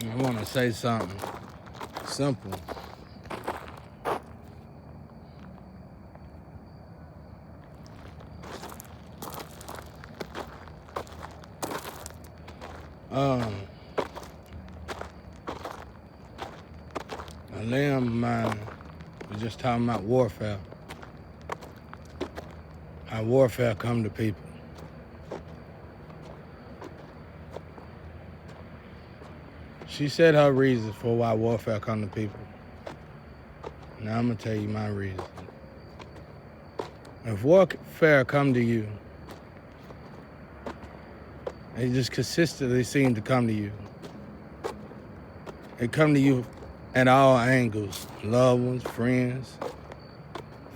I want to say something simple. A lamb of mine was just talking about warfare. How warfare come to people. She said her reasons for why warfare come to people. Now I'm gonna tell you my reason. If warfare come to you, it just consistently seems to come to you. It come to you at all angles. Loved ones, friends,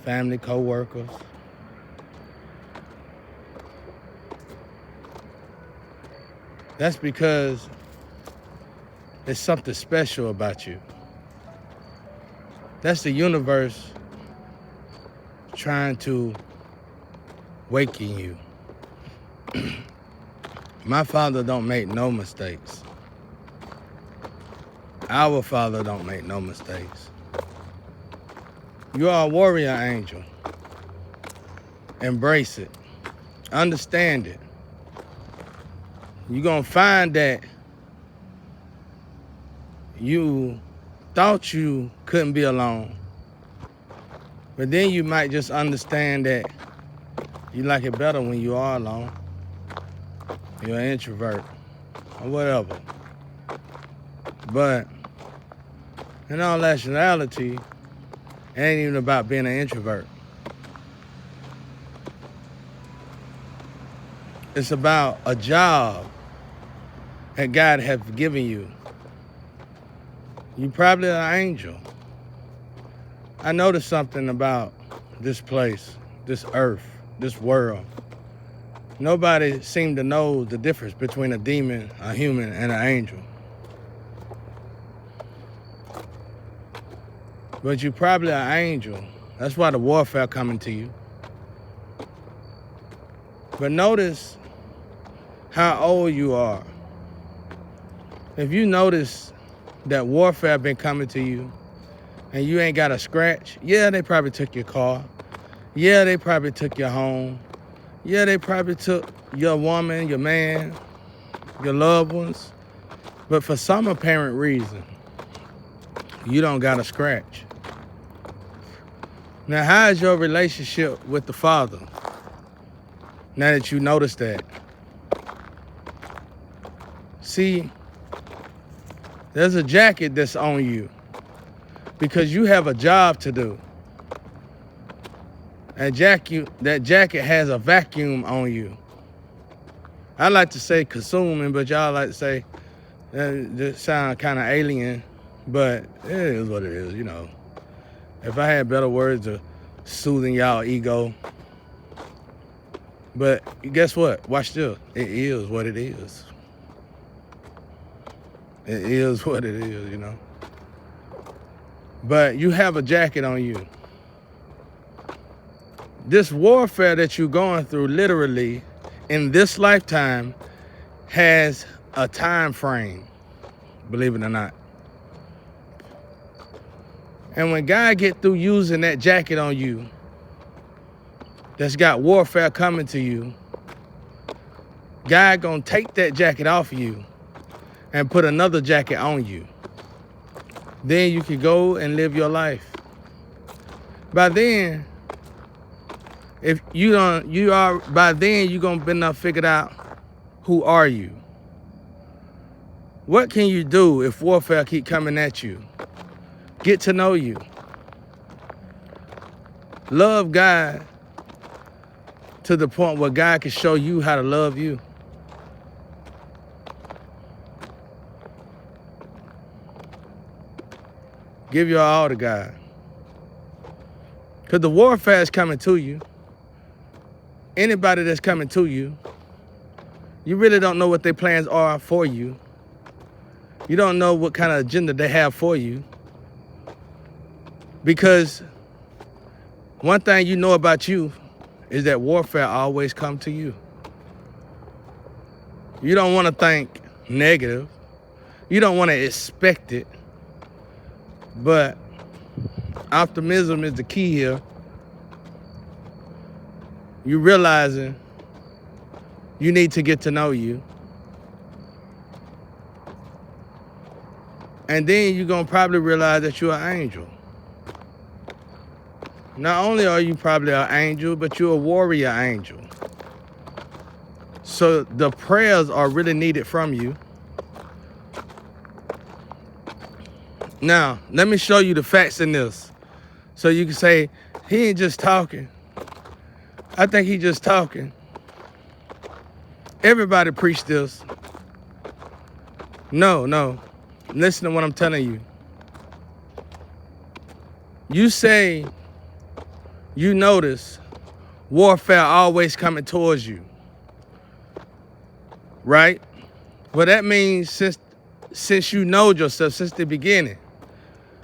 family, co-workers. That's because there's something special about you. That's the universe trying to waken you. My father don't make no mistakes. Our Father don't make no mistakes. You are a warrior angel. Embrace it. Understand it. You're gonna find that you thought you couldn't be alone. But then you might just understand that you like it better when you are alone. You're an introvert or whatever. But in all actuality, it ain't even about being an introvert. It's about a job that God has given you. You probably an angel. I noticed something about this place, this earth, this world. Nobody seemed to know the difference between a demon, a human, and an angel. But you probably an angel. That's why the warfare coming to you. But notice how old you are. If you notice that warfare been coming to you and you ain't got a scratch, yeah, they probably took your car. Yeah, they probably took your home. Yeah, they probably took your woman, your man, your loved ones. But for some apparent reason, you don't got a scratch. Now, how is your relationship with the Father now that you notice that? See, there's a jacket that's on you because you have a job to do. That jacket has a vacuum on you. I like to say consuming, but y'all like to say, that sound kind of alien, but it is what it is, you know. If I had better words of soothing y'all ego. But guess what? Watch this. It is what it is. It is what it is, you know. But you have a jacket on you. This warfare that you're going through literally in this lifetime has a time frame, believe it or not. And when God get through using that jacket on you, that's got warfare coming to you, God gonna take that jacket off of you and put another jacket on you. Then you can go and live your life. By then, by then you're gonna be enough figured out who are you. What can you do if warfare keep coming at you? Get to know you. Love God to the point where God can show you how to love you. Give your all to God. Because the warfare is coming to you. Anybody that's coming to you, you really don't know what their plans are for you. You don't know what kind of agenda they have for you. Because one thing you know about you is that warfare always comes to you. You don't want to think negative. You don't want to expect it, but optimism is the key here. You realizing you need to get to know you. And then you're going to probably realize that you're an angel. Not only are you probably an angel, but you're a warrior angel. So the prayers are really needed from you. Now, let me show you the facts in this. So you can say, he ain't just talking. I think he just talking. Everybody preach this. No. Listen to what I'm telling you. You say you notice warfare always coming towards you, right? Well, that means since you know yourself, since the beginning,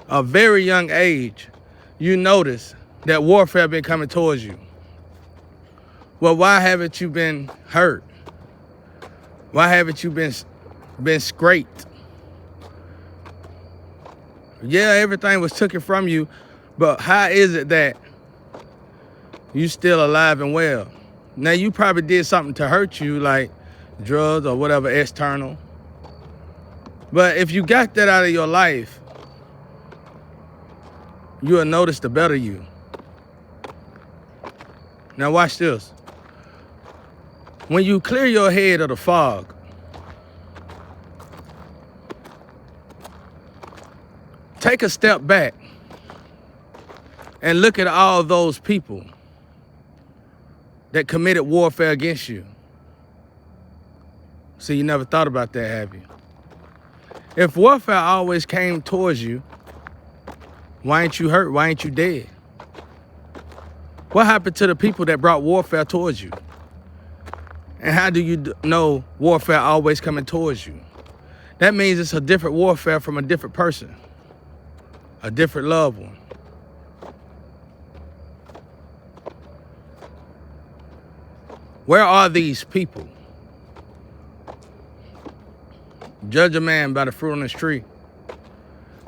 a very young age, you notice that warfare been coming towards you. Well, why haven't you been hurt? Why haven't you been scraped? Yeah, everything was taken from you, but how is it that you still alive and well? Now, you probably did something to hurt you, like drugs or whatever external. But if you got that out of your life, you'll notice the better you. Now watch this. When you clear your head of the fog, take a step back and look at all those people that committed warfare against you. See, you never thought about that, have you? If warfare always came towards you, why ain't you hurt? Why ain't you dead? What happened to the people that brought warfare towards you? And how do you know warfare always coming towards you? That means it's a different warfare from a different person, a different loved one. Where are these people? Judge a man by the fruit on his tree.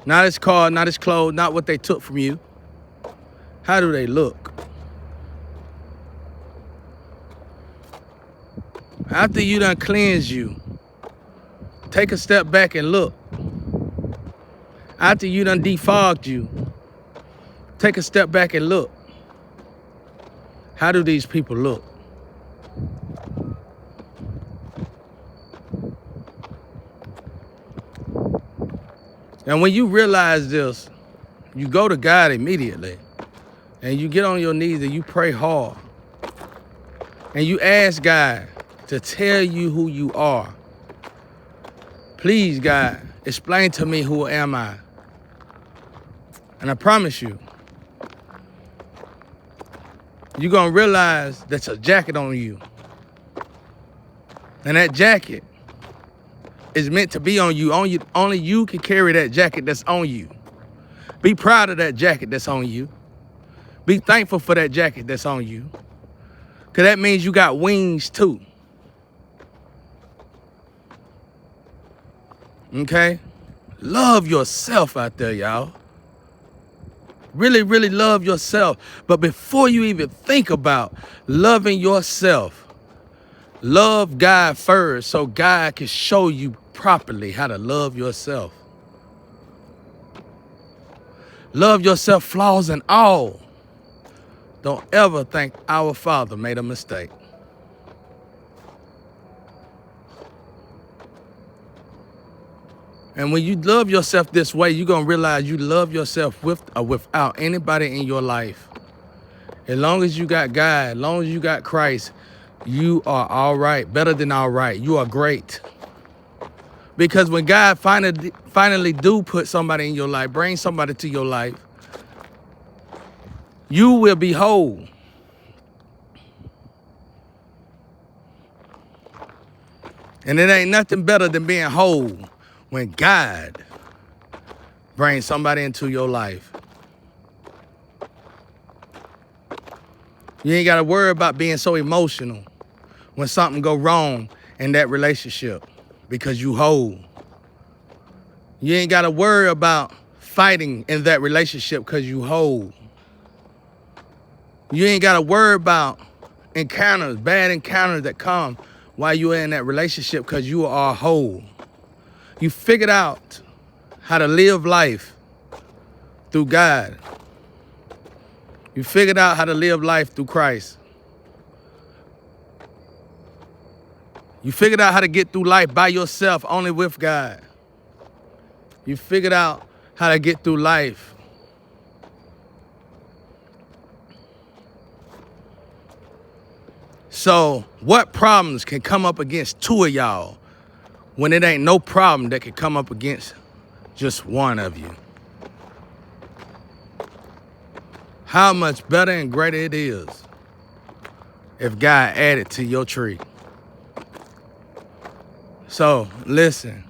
Not his car, not his clothes, not what they took from you. How do they look? After you done cleansed you, take a step back and look. After you done defogged you, take a step back and look. How do these people look? And when you realize this, you go to God immediately and you get on your knees and you pray hard. And you ask God to tell you who you are. Please, God, explain to me who am I. And I promise you, you're going to realize there's a jacket on you. And that jacket is meant to be on you. Only you can carry that jacket that's on you. Be proud of that jacket that's on you. Be thankful for that jacket that's on you. Because that means you got wings too. Okay? Love yourself out there, y'all. Really, really love yourself. But before you even think about loving yourself, love God first so God can show you properly how to love yourself. Love yourself, flaws and all. Don't ever think our Father made a mistake. And when you love yourself this way, you're going to realize you love yourself with or without anybody in your life. As long as you got God, as long as you got Christ, you are all right, better than all right. You are great. Because when God finally do put somebody in your life, bring somebody to your life, you will be whole. And it ain't nothing better than being whole when God brings somebody into your life. You ain't got to worry about being so emotional when something go wrong in that relationship because you whole. You ain't got to worry about fighting in that relationship because you whole. You ain't got to worry about encounters, bad encounters that come while you're in that relationship because you are whole. You figured out how to live life through God. You figured out how to live life through Christ. You figured out how to get through life by yourself, only with God. You figured out how to get through life. So what problems can come up against two of y'all when it ain't no problem that can come up against just one of you? How much better and greater it is if God added to your tree. So listen,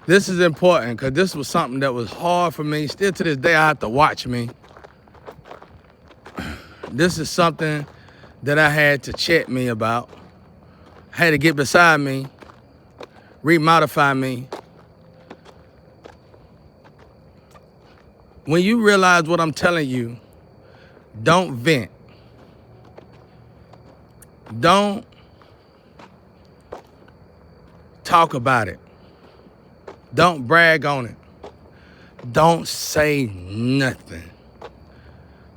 this is important because this was something that was hard for me. Still to this day, I have to watch me. This is something that I had to check me about. I had to get beside me, remodify me. When you realize what I'm telling you, don't vent. Don't talk about it. Don't brag on it. Don't say nothing.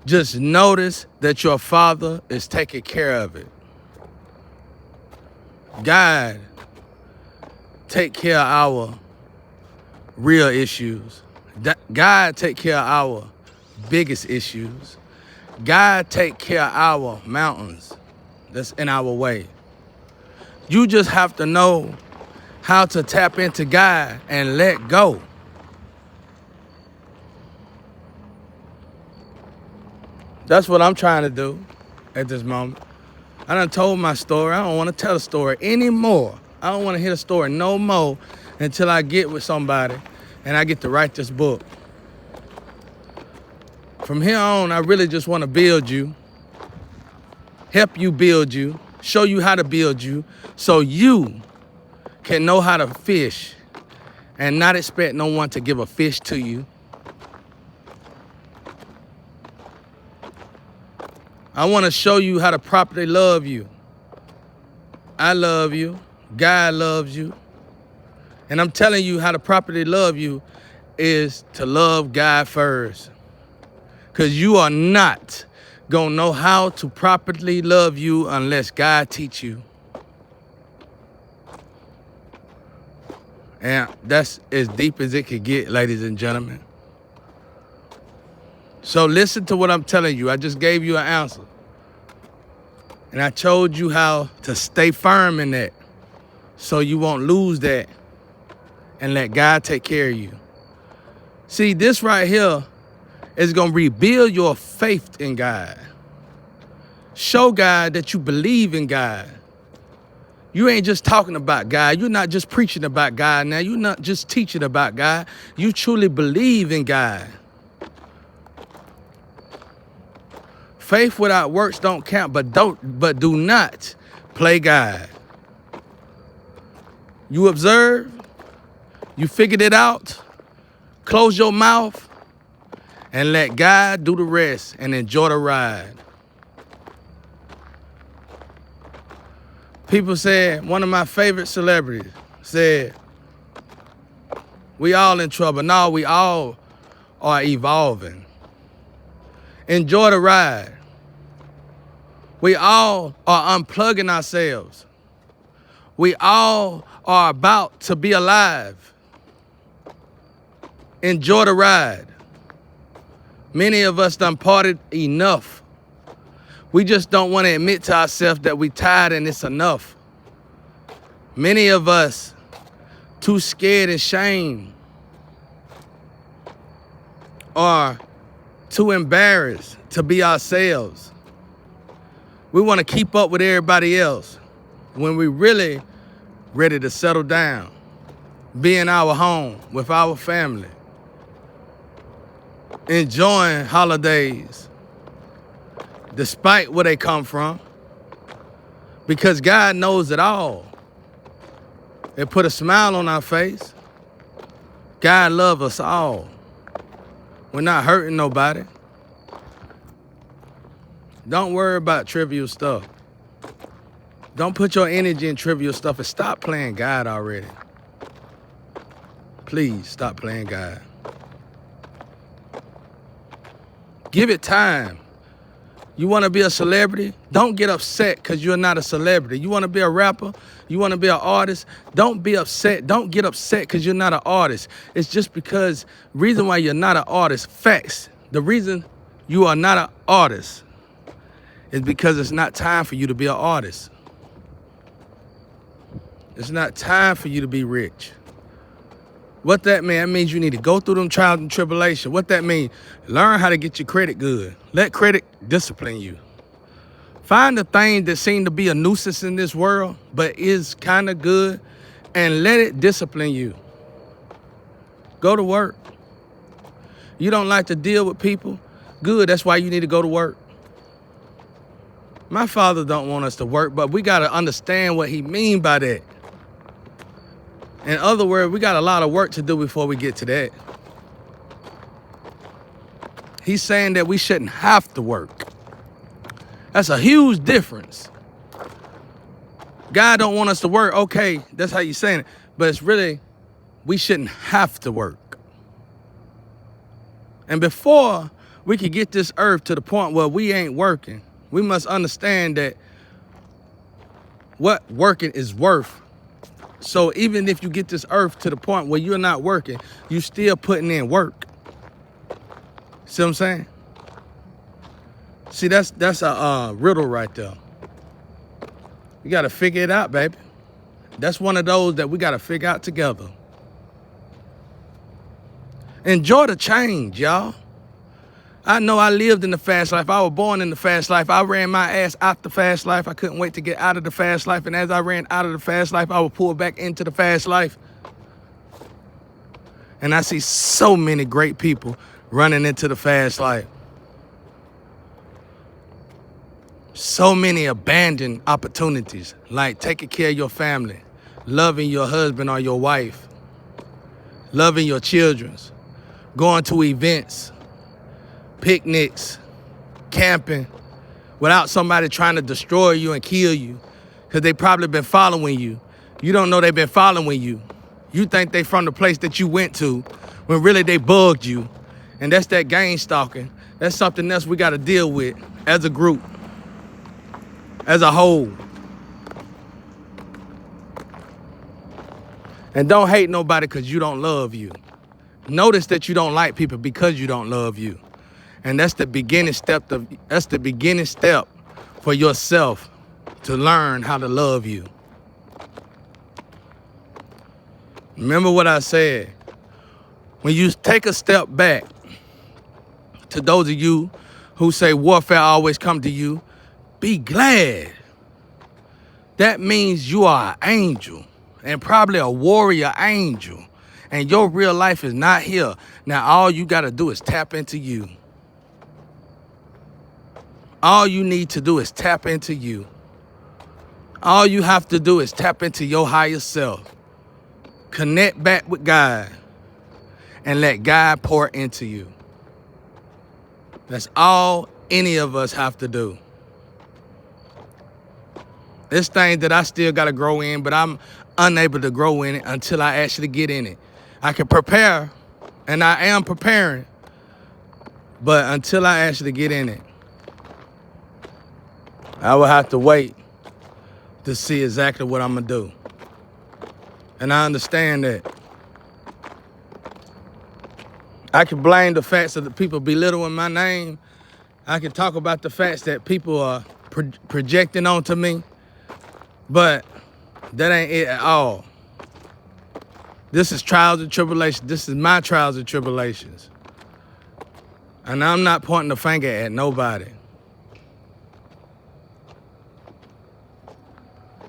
Just notice that your Father is taking care of it. God take care of our real issues. God take care of our biggest issues. God take care of our mountains that's in our way. You just have to know how to tap into God and let go. That's what I'm trying to do at this moment. I done told my story. I don't want to tell the story anymore. I don't want to hear the story no more until I get with somebody and I get to write this book. From here on, I really just want to build you, help you build you, show you how to build you so you can know how to fish and not expect no one to give a fish to you. I want to show you how to properly love you. I love you. God loves you. And I'm telling you how to properly love you is to love God first. Because you are not going to know how to properly love you unless God teach you. And that's as deep as it could get, ladies and gentlemen. So listen to what I'm telling you. I just gave you an answer. And I told you how to stay firm in that so you won't lose that and let God take care of you. See, this right here is going to rebuild your faith in God. Show God that you believe in God. You ain't just talking about God. You're not just preaching about God now. You're not just teaching about God. You truly believe in God. Faith without works don't count, but do not play God. You observe, you figured it out, close your mouth, and let God do the rest and enjoy the ride. People said, one of my favorite celebrities said, we all in trouble. No, we all are evolving. Enjoy the ride. We all are unplugging ourselves. We all are about to be alive. Enjoy the ride. Many of us done partied enough. We just don't want to admit to ourselves that we tired and it's enough. Many of us too scared and ashamed or too embarrassed to be ourselves. We want to keep up with everybody else when we really ready to settle down, be in our home with our family, enjoying holidays despite where they come from, because God knows it all. It put a smile on our face. God loves us all. We're not hurting nobody. Don't worry about trivial stuff. Don't put your energy in trivial stuff and stop playing God already. Please stop playing God. Give it time. You want to be a celebrity? Don't get upset because you're not a celebrity. You want to be a rapper? You want to be an artist? Don't be upset. Don't get upset because you're not an artist. It's just because reason why you're not an artist, facts. The reason you are not an artist is because it's not time for you to be an artist. It's not time for you to be rich. What that mean? That means you need to go through them trials and tribulations. What that mean? Learn how to get your credit good. Let credit discipline you. Find the thing that seem to be a nuisance in this world, but is kind of good, and let it discipline you. Go to work. You don't like to deal with people? Good, that's why you need to go to work. My father don't want us to work, but we got to understand what he mean by that. In other words, we got a lot of work to do before we get to that. He's saying that we shouldn't have to work. That's a huge difference. God don't want us to work. Okay, that's how you're saying it. But it's really, we shouldn't have to work. And before we could get this earth to the point where we ain't working, we must understand that what working is worth. So even if you get this earth to the point where you're not working, you still putting in work. See what I'm saying? See, that's a riddle right there. You got to figure it out, baby. That's one of those that we got to figure out together. Enjoy the change, y'all. I know I lived in the fast life. I was born in the fast life. I ran my ass out the fast life. I couldn't wait to get out of the fast life. And as I ran out of the fast life, I would pull back into the fast life. And I see so many great people running into the fast life. So many abandoned opportunities, like taking care of your family, loving your husband or your wife, loving your children, going to events, picnics, camping, without somebody trying to destroy you and kill you, because they probably been following you. You don't know they've been following you. You think they from the place that you went to, when really they bugged you. And that's that gang stalking. That's something else we got to deal with as a group, as a whole. And don't hate nobody because you don't love you. Notice that you don't like people because you don't love you. And that's the beginning step for yourself to learn how to love you. Remember what I said. When you take a step back, to those of you who say warfare always come to you, be glad. That means you are an angel, and probably a warrior angel, and your real life is not here. Now all you got to do is tap into you. All you need to do is tap into you. All you have to do is tap into your higher self. Connect back with God and let God pour into you. That's all any of us have to do. This thing that I still got to grow in, but I'm unable to grow in it until I actually get in it. I can prepare, and I am preparing, but until I actually get in it, I will have to wait to see exactly what I'm going to do. And I understand that. I can blame the facts of the people belittling my name. I can talk about the facts that people are projecting onto me. But that ain't it at all. This is trials and tribulations. This is my trials and tribulations. And I'm not pointing the finger at nobody.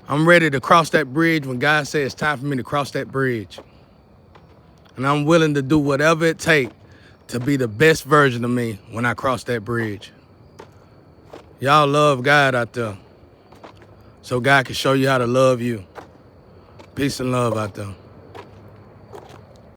I'm ready to cross that bridge when God says it's time for me to cross that bridge. And I'm willing to do whatever it takes to be the best version of me when I cross that bridge. Y'all love God out there, so God can show you how to love you. Peace and love out there.